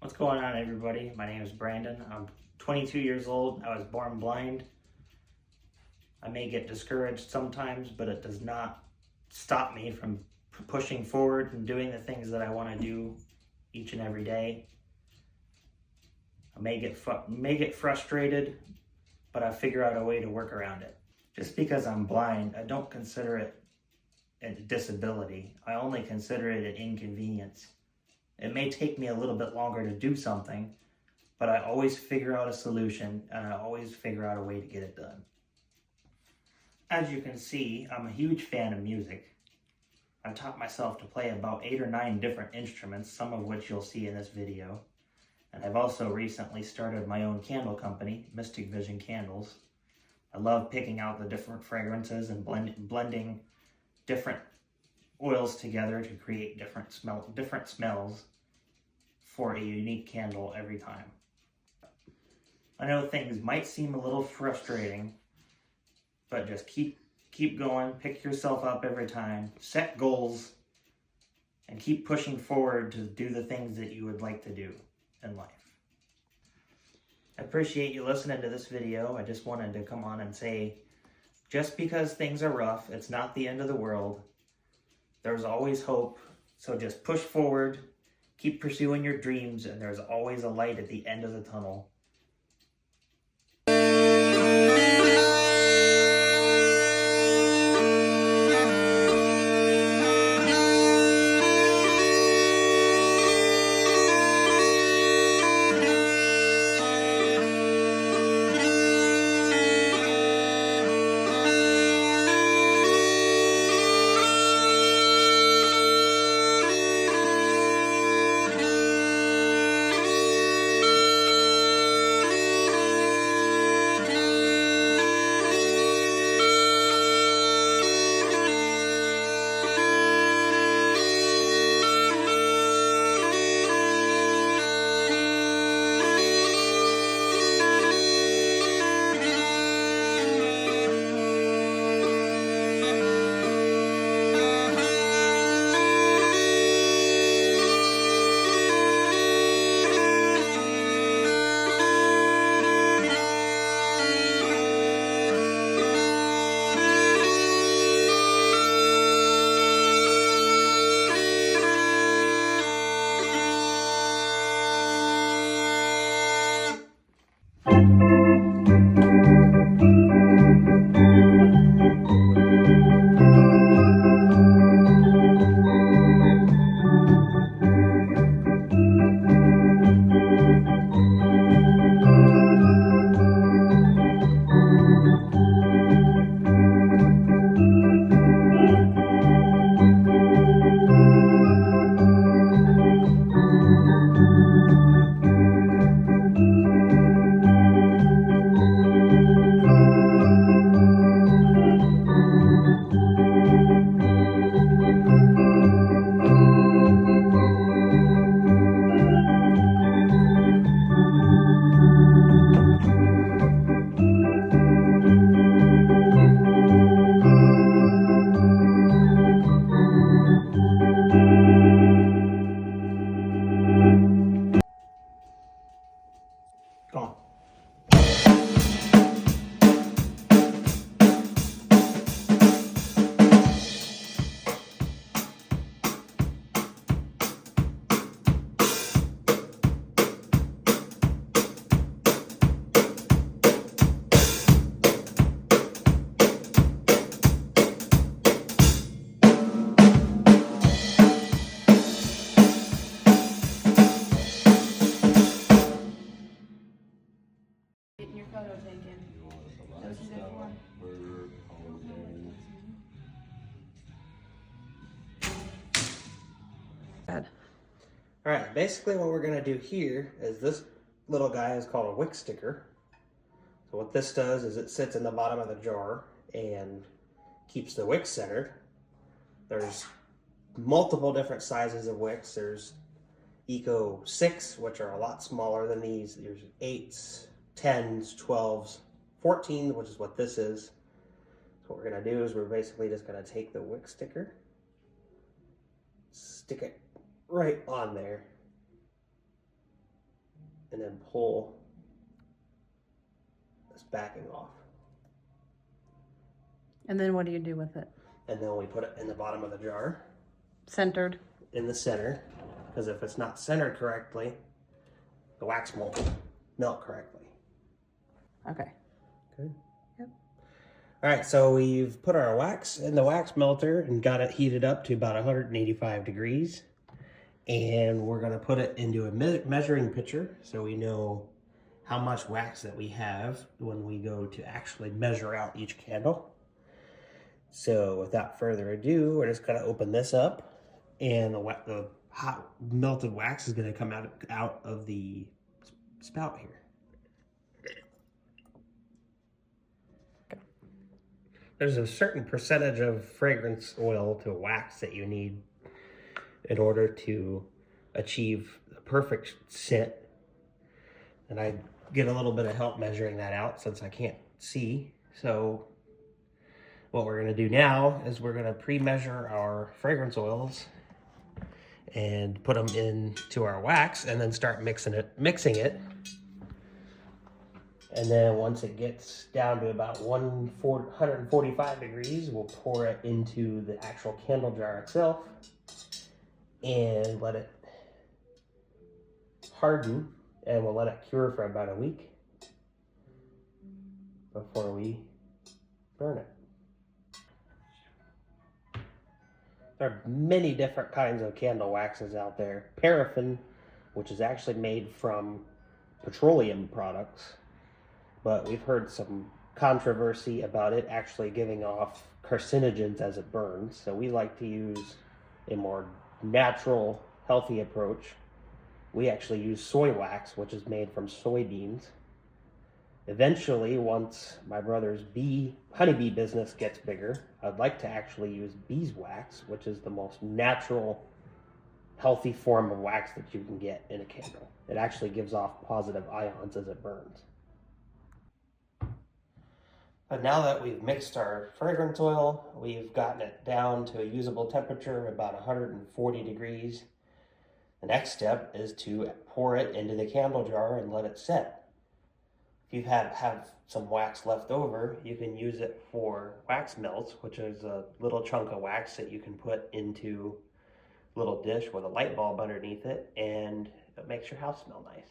What's going on, everybody? My name is Brandon. I'm 22 years old. I was born blind. I may get discouraged sometimes, but it does not stop me from pushing forward and doing the things that I want to do each and every day. I may get frustrated, but I figure out a way to work around it. Just because I'm blind, I don't consider it a disability. I only consider it an inconvenience. It may take me a little bit longer to do something, but I always figure out a solution and I always figure out a way to get it done. As you can see, I'm a huge fan of music. I've taught myself to play about 8 or 9 different instruments, some of which you'll see in this video. And I've also recently started my own candle company, Mystic Vision Candles. I love picking out the different fragrances and blending different oils together to create different smells for a unique candle every time. I know things might seem a little frustrating, but just keep going, pick yourself up every time, set goals, and keep pushing forward to do the things that you would like to do in life. I appreciate you listening to this video. I just wanted to come on and say, just because things are rough, it's not the end of the world. There's always hope, so just push forward, keep pursuing your dreams, and there's always a light at the end of the tunnel. Go on. Getting your photo taken. That was a good one. Alright, basically what we're going to do here is this little guy is called a wick sticker. So what this does is it sits in the bottom of the jar and keeps the wick centered. There's multiple different sizes of wicks. There's Eco 6, which are a lot smaller than these. There's 8s, 10s, 12s, 14, which is what this is. So what we're going to do is we're basically just going to take the wick sticker, stick it right on there. pull this backing off. And then what do you do with it? And then we put it in the bottom of the jar, Centered. in the center, because if it's not centered correctly, the wax won't melt correctly. Okay. Good. Yep. All right, so we've put our wax in the wax melter and got it heated up to about 185 degrees. And we're gonna put it into a measuring pitcher so we know how much wax that we have when we go to actually measure out each candle. So without further ado, we're just gonna open this up, and the hot melted wax is gonna come out of the spout here. There's a certain percentage of fragrance oil to wax that you need in order to achieve a perfect scent. And I get a little bit of help measuring that out since I can't see. So what we're gonna do now is we're gonna pre-measure our fragrance oils and put them into our wax and then start mixing it. And then once it gets down to about 145 degrees, we'll pour it into the actual candle jar itself and let it harden, and we'll let it cure for about a week before we burn it. There are many different kinds of candle waxes out there. Paraffin, which is actually made from petroleum products, but we've heard some controversy about it actually giving off carcinogens as it burns. So we like to use a more natural, healthy approach. We actually use soy wax, which is made from soybeans. Eventually, once my brother's honeybee business gets bigger, I'd like to actually use beeswax, which is the most natural, healthy form of wax that you can get in a candle. It actually gives off positive ions as it burns. But now that we've mixed our fragrance oil, we've gotten it down to a usable temperature of about 140 degrees. The next step is to pour it into the candle jar and let it set. If you have some wax left over, you can use it for wax melts, which is a little chunk of wax that you can put into a little dish with a light bulb underneath it, and it makes your house smell nice.